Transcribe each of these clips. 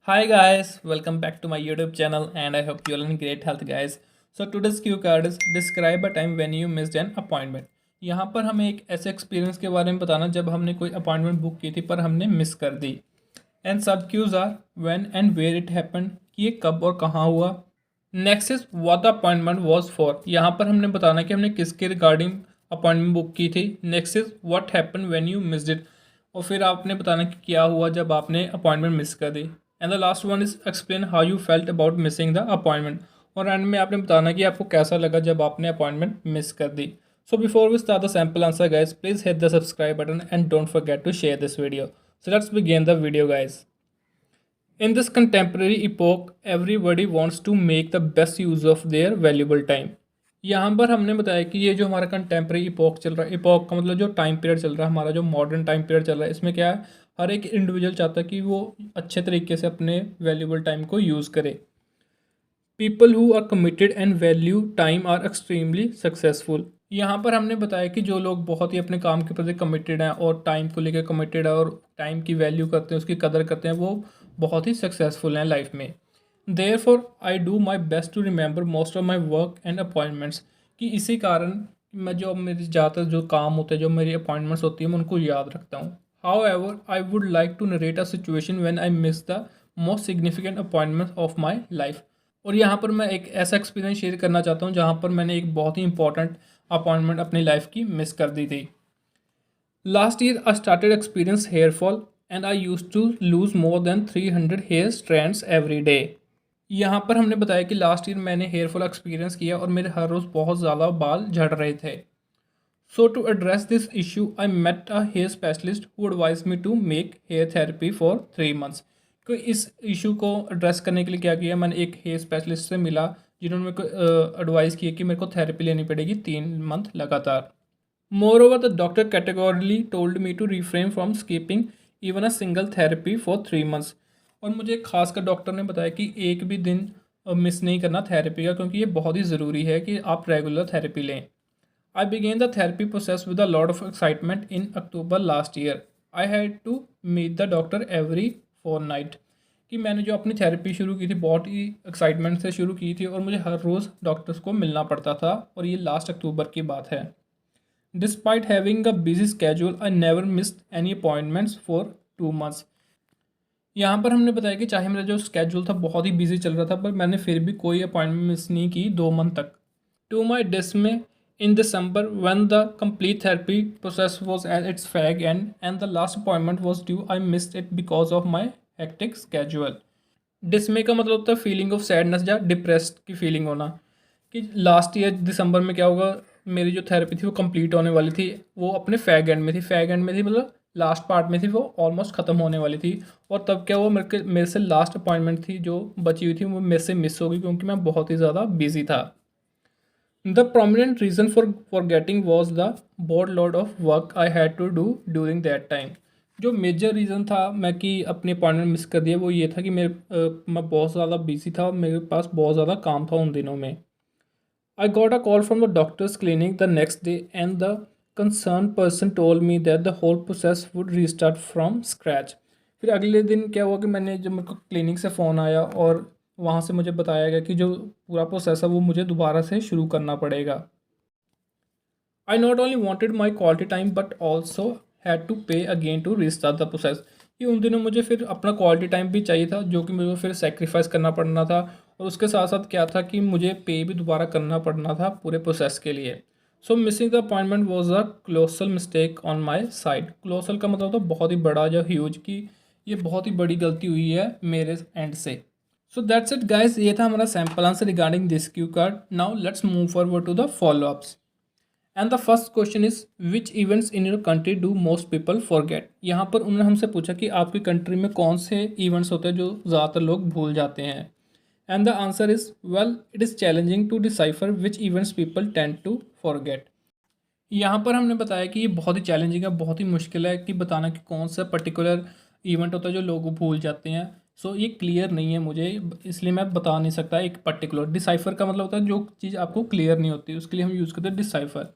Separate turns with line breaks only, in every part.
Hi guys, welcome back to my YouTube channel and I hope you're in great health guys. So today's cue card is describe a time when you missed an appointment. यहाँ पर हमें एक ऐसे experience के बारे में बताना जब हमने कोई अपॉइंटमेंट बुक की थी पर हमने मिस कर दी। एंड सब clues are when and where it happened कि ये कब और कहाँ हुआ। Next is what the appointment was for, यहाँ पर हमने बताना कि हमने किसके रिगार्डिंग अपॉइंटमेंट बुक की थी। Next is what happen when you missed it, और फिर आपने बताना कि क्या हुआ जब आपने अपॉइंटमेंट मिस कर दी। And the last one is explain how you felt about missing the appointment, और एंड में आपने बताना कि आपको कैसा लगा जब आपने अपॉइंटमेंट मिस कर दी। So before we start the sample answer guys, please hit the subscribe button and don't forget to share this video. So let's begin the video guys. In this contemporary epoch, everybody wants to make the best use of their valuable time. यहाँ पर हमने बताया कि ये जो हमारा contemporary epoch चल रहा है, इपोक का मतलब जो टाइम पीरियड चल रहा है, हमारा जो मॉडर्न टाइम पीरियड चल रहा है, इसमें क्या है, हर एक इंडिविजुअल चाहता है कि वो अच्छे तरीके से अपने वैल्यूबल टाइम को यूज़ करे। People who are committed and value time are extremely successful. यहाँ पर हमने बताया कि जो लोग बहुत ही अपने काम के प्रति कमिटेड हैं और टाइम को लेकर कमिटेड है और टाइम की वैल्यू करते हैं, उसकी कदर करते हैं, वो बहुत ही सक्सेसफुल हैं लाइफ में। Therefore I do my best to remember most of my work and appointments, कि इसी कारण मैं जो मेरी ज़्यादातर जो काम होते हैं, जो मेरी अपॉइंटमेंट्स होती है, मैं उनको याद रखता हूँ। However I would like to narrate a situation when I miss the most significant appointment of my life. और यहाँ पर मैं एक ऐसा एक्सपीरियंस शेयर करना चाहता हूँ जहाँ पर मैंने एक बहुत ही इंपॉर्टेंट अपॉइंटमेंट अपनी लाइफ की मिस कर दी थी। Last year I started experience hair fall and I use to lose more than 300 hair strands every day. यहाँ पर हमने बताया कि लास्ट ईयर मैंने हेयर फॉल एक्सपीरियंस किया और मेरे हर रोज़ बहुत ज़्यादा बाल झड़ रहे थे। So to address this issue I met a hair specialist who advise me to make hair therapy for 3 months. तो इस इशू को एड्रेस करने के लिए क्या किया, मैंने एक हेयर स्पेशलिस्ट से मिला जिन्होंने मेरे को एडवाइस किया कि मेरे को थेरेपी लेनी पड़ेगी 3 मंथ लगातार। Moreover, the doctor categorically told me to refrain from skipping even a single therapy for 3 months. और मुझे खासकर डॉक्टर ने बताया कि एक भी दिन मिस नहीं करना थेरेपी का, क्योंकि ये बहुत ही ज़रूरी है कि आप रेगुलर थेरेपी लें। I began the therapy process with a lot of excitement in October last year. I had to meet the doctor every fortnight, कि मैंने जो अपनी थेरेपी शुरू की थी बहुत ही एक्साइटमेंट से शुरू की थी और मुझे हर रोज़ डॉक्टर्स को मिलना पड़ता था, और ये लास्ट अक्टूबर की बात है। Despite having a busy schedule, I never missed any appointments for 2 months. यहाँ पर हमने बताया कि चाहे मेरा जो स्केड्यूल था बहुत ही बिजी चल रहा था, पर मैंने फिर भी कोई अपॉइंटमेंट मिस नहीं की 2 मंथ तक। To my dismay, in December, when the complete therapy process was at its fag end and the last appointment was due, I missed it because of my hectic schedule. डिसमे का मतलब होता है feeling of sadness या depressed की feeling होना, कि last year दिसंबर में क्या होगा, मेरी जो थेरेपी थी वो कंप्लीट होने वाली थी, वो अपने फैग एंड में थी, फैग एंड में थी मतलब लास्ट पार्ट में थी, वो ऑलमोस्ट ख़त्म होने वाली थी। और तब क्या हुआ, मेरे से लास्ट अपॉइंटमेंट थी जो बची हुई थी वो मेरे से मिस हो गई, क्योंकि मैं बहुत ही ज़्यादा बिजी था। The prominent reason for getting was the board load of work I had to do during that time. जो मेजर रीज़न था मैं कि अपनी अपॉइंटमेंट मिस कर दिया, वो ये था कि मैं बहुत ज़्यादा बिजी था, मेरे पास बहुत ज़्यादा काम था उन दिनों में। I got a call from the doctor's clinic the next day, and the concerned person told me that the whole process would restart from scratch. फिर अगले दिन क्या हुआ कि मैंने जब मेरे को क्लिनिक से फ़ोन आया और वहाँ से मुझे बताया गया कि जो पूरा प्रोसेस है वो मुझे दोबारा से शुरू करना पड़ेगा। I not only wanted my quality time but also had to pay again to restart the process, कि उन दिनों मुझे फिर अपना क्वालिटी टाइम भी चाहिए था, जो कि मुझे फिर सेक्रीफाइस करना पड़ना था, और उसके साथ साथ क्या था कि मुझे पे भी दोबारा करना पड़ना था पूरे प्रोसेस के लिए। So missing the appointment was a colossal mistake on my side. Colossal का मतलब था बहुत ही बड़ा, जो ह्यूज, की ये बहुत ही बड़ी गलती हुई है मेरे एंड से। सो दैट्स इट गाइस, ये था हमारा sample answer regarding this cue card. Now let's move forward to the follow ups. And the first question is which events in your country do most people forget. यहाँ पर उन्होंने हमसे पूछा कि आपकी कंट्री में कौन से इवेंट्स होते हैं जो ज़्यादातर लोग भूल जाते हैं। And the answer is well, it is challenging to decipher which events people tend to forget. यहाँ पर हमने बताया कि ये बहुत ही चैलेंजिंग है, बहुत ही मुश्किल है कि बताना कि कौन सा पर्टिकुलर इवेंट होता है जो लोग भूल जाते हैं। सो ये क्लियर नहीं है मुझे, इसलिए मैं बता नहीं सकता एक पर्टिकुलर। डिसाइफर का मतलब होता है जो चीज़ आपको क्लियर नहीं होती, उसके लिए हम यूज़ करते हैं decipher.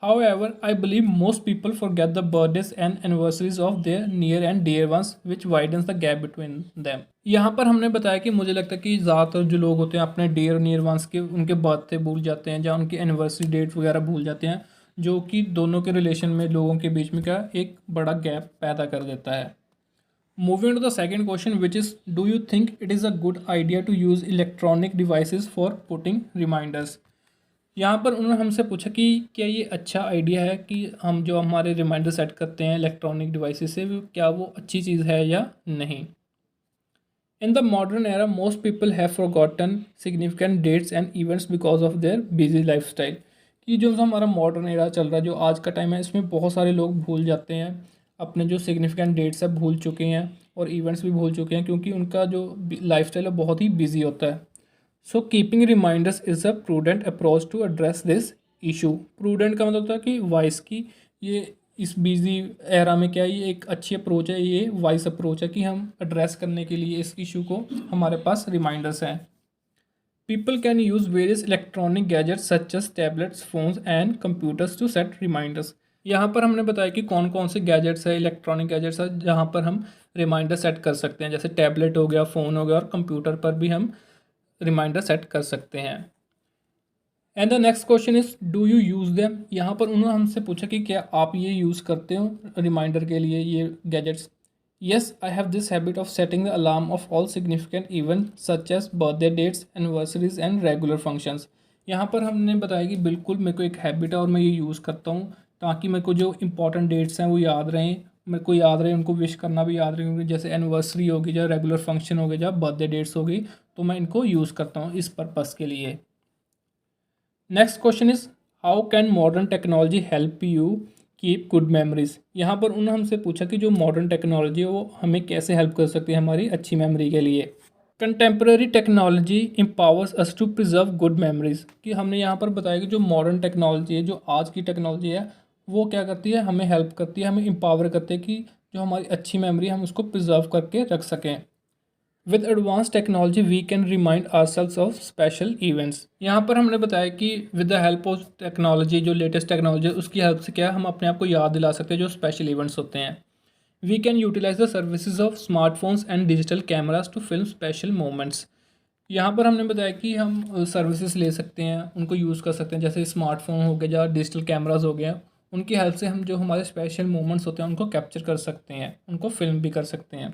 However, I believe most people forget the birthdays and anniversaries of their near and dear ones, which widens the gap between them. यहाँ पर हमने बताया कि मुझे लगता है कि ज़्यादातर जो लोग होते हैं अपने डियर नियर वंस के उनके बर्थडे भूल जाते हैं या उनकी एनिवर्सरी डेट वगैरह भूल जाते हैं, जो कि दोनों के रिलेशन में लोगों के बीच में क्या एक बड़ा गैप पैदा कर देता है. Moving to the second question, which is, do you think it is a good idea to use electronic devices for putting reminders? यहाँ पर उन्होंने हमसे पूछा कि क्या ये अच्छा आइडिया है कि हम जो हमारे रिमाइंडर सेट करते हैं इलेक्ट्रॉनिक डिवाइसेस से, क्या वो अच्छी चीज़ है या नहीं. In the modern era most people have forgotten significant dates and events because of their busy life style. कि जो हमारा मॉडर्न एरा चल रहा है, जो आज का टाइम है, इसमें बहुत सारे लोग भूल जाते हैं अपने जो सिग्निफिकेंट डेट्स है, भूल चुके हैं और इवेंट्स भी भूल चुके हैं, क्योंकि उनका जो लाइफ स्टाइल है बहुत ही बिजी होता है. So keeping reminders is a prudent approach to address this issue. Prudent का मतलब होता है कि वाइस की, ये इस बिजी एरा में क्या है, ये एक अच्छी अप्रोच है, ये वाइस अप्रोच है कि हम एड्रेस करने के लिए इस इशू को हमारे पास रिमाइंडर्स हैं. People can use various electronic gadgets such as tablets, phones and computers to set reminders. यहाँ पर हमने बताया कि कौन कौन से गैजेट्स है, इलेक्ट्रॉनिक गैजेट्स है जहाँ पर हम रिमाइंडर सेट कर सकते हैं. जैसे टैबलेट हो गया, फ़ोन हो गया, और कंप्यूटर पर भी हम रिमाइंडर सेट कर सकते हैं. And the next question is, do you use them. यहाँ पर उन्होंने हमसे पूछा कि क्या आप ये यूज़ करते हो रिमाइंडर के लिए ये gadgets. Yes, I have this habit of setting the alarm of all significant event such as birthday dates, anniversaries and regular functions. यहाँ पर हमने बताया कि बिल्कुल मेरे को एक हैबिट है और मैं ये यूज़ करता हूँ ताकि मेरे को जो इंपॉर्टेंट डेट्स हैं वो याद रहें, मेरे को याद रहे, उनको विश करना भी याद रहे. जैसे एनिवर्सरी होगी या रेगुलर फंक्शन हो गया या बर्थडे डेट्स हो गई, तो मैं इनको यूज़ करता हूँ इस पर्पस के लिए. Next question is, how can modern technology help you keep good memories. यहाँ पर उन्होंने हमसे पूछा कि जो मॉडर्न टेक्नोलॉजी है वो हमें कैसे हेल्प कर सकती है हमारी अच्छी मेमोरी के लिए. Contemporary technology empowers us to preserve good memories. कि हमने यहाँ पर बताया कि जो मॉडर्न टेक्नोलॉजी है, जो आज की टेक्नोलॉजी है, वो क्या करती है, हमें हेल्प करती है, हमें एम्पावर करती है कि जो हमारी अच्छी मेमोरी हम उसको प्रिजर्व करके रख सकें. With advance technology we can remind ourselves of special events. यहाँ पर हमने बताया कि with the help of technology, जो लेटेस्ट टेक्नोलॉजी है उसकी हेल्प से क्या हम अपने आप को याद दिला सकते हैं जो स्पेशल इवेंट्स होते हैं. We can utilize the services of smartphones and digital cameras to film special moments. यहाँ पर हमने बताया कि हम सर्विसेज ले सकते हैं, उनको यूज़ कर सकते हैं, जैसे स्मार्टफोन हो गया या डिजिटल कैमराज हो गया. उनकी हेल्प से हम जो हमारे स्पेशल मोमेंट्स होते हैं उनको कैप्चर कर सकते हैं, उनको फिल्म भी कर सकते हैं.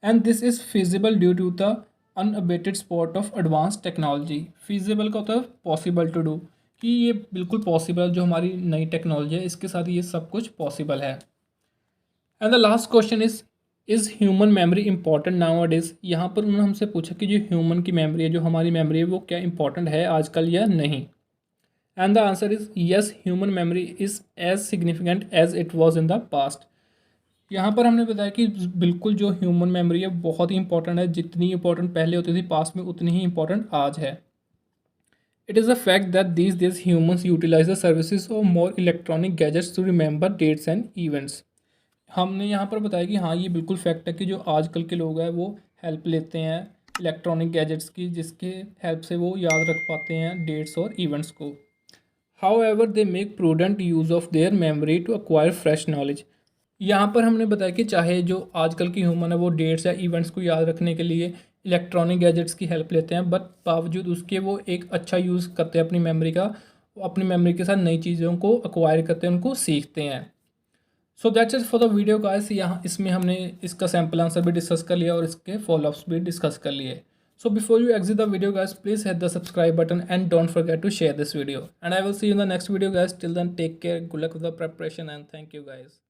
And this is feasible due to the unabated support of advance technology. Feasible का होता है पॉसिबल टू डू, कि ये बिल्कुल पॉसिबल, जो हमारी नई टेक्नोलॉजी है इसके साथ ये सब कुछ पॉसिबल है. And the last question is human memory important now days. यहाँ पर उन्होंने हमसे पूछा कि जो ह्यूमन की मेमोरी है, जो हमारी मेमोरी है, वो क्या इंपॉर्टेंट है आजकल या नहीं. And the answer is yes, human memory is as significant as it was in the past. यहाँ पर हमने बताया कि बिल्कुल जो ह्यूमन मेमोरी है बहुत ही इंपॉर्टेंट है. जितनी इंपॉर्टेंट पहले होती थी पास्ट में, उतनी ही इंपॉर्टेंट आज है. It is a fact that these days humans utilize the services of more electronic gadgets to remember dates and events. हमने यहाँ पर बताया कि हाँ, ये बिल्कुल फैक्ट है कि जो आजकल के लोग हैं वो हेल्प लेते हैं इलेक्ट्रॉनिक गैजेट्स की, जिसके हेल्प से वो याद रख पाते हैं डेट्स और इवेंट्स को. However they make prudent use of their memory to acquire fresh knowledge. यहाँ पर हमने बताया कि चाहे जो आजकल की ह्यूमन है वो डेट्स या इवेंट्स को याद रखने के लिए इलेक्ट्रॉनिक गैजेट्स की हेल्प लेते हैं, बट बावजूद उसके वो एक अच्छा यूज़ करते हैं अपनी मेमोरी का, अपनी मेमोरी के साथ नई चीज़ों को एक्वायर करते हैं, उनको सीखते हैं. So that's it for the video guys. यहाँ इसमें हमने इसका सैम्पल आंसर भी डिस्कस कर लिया और इसके फॉलोअप्स भी डिस्कस कर लिए. So before you exit the video guys, please hit the subscribe button and don't forget to share this video. And I will see you in the next video guys. Till then, take care, good luck with the preparation and thank you guys.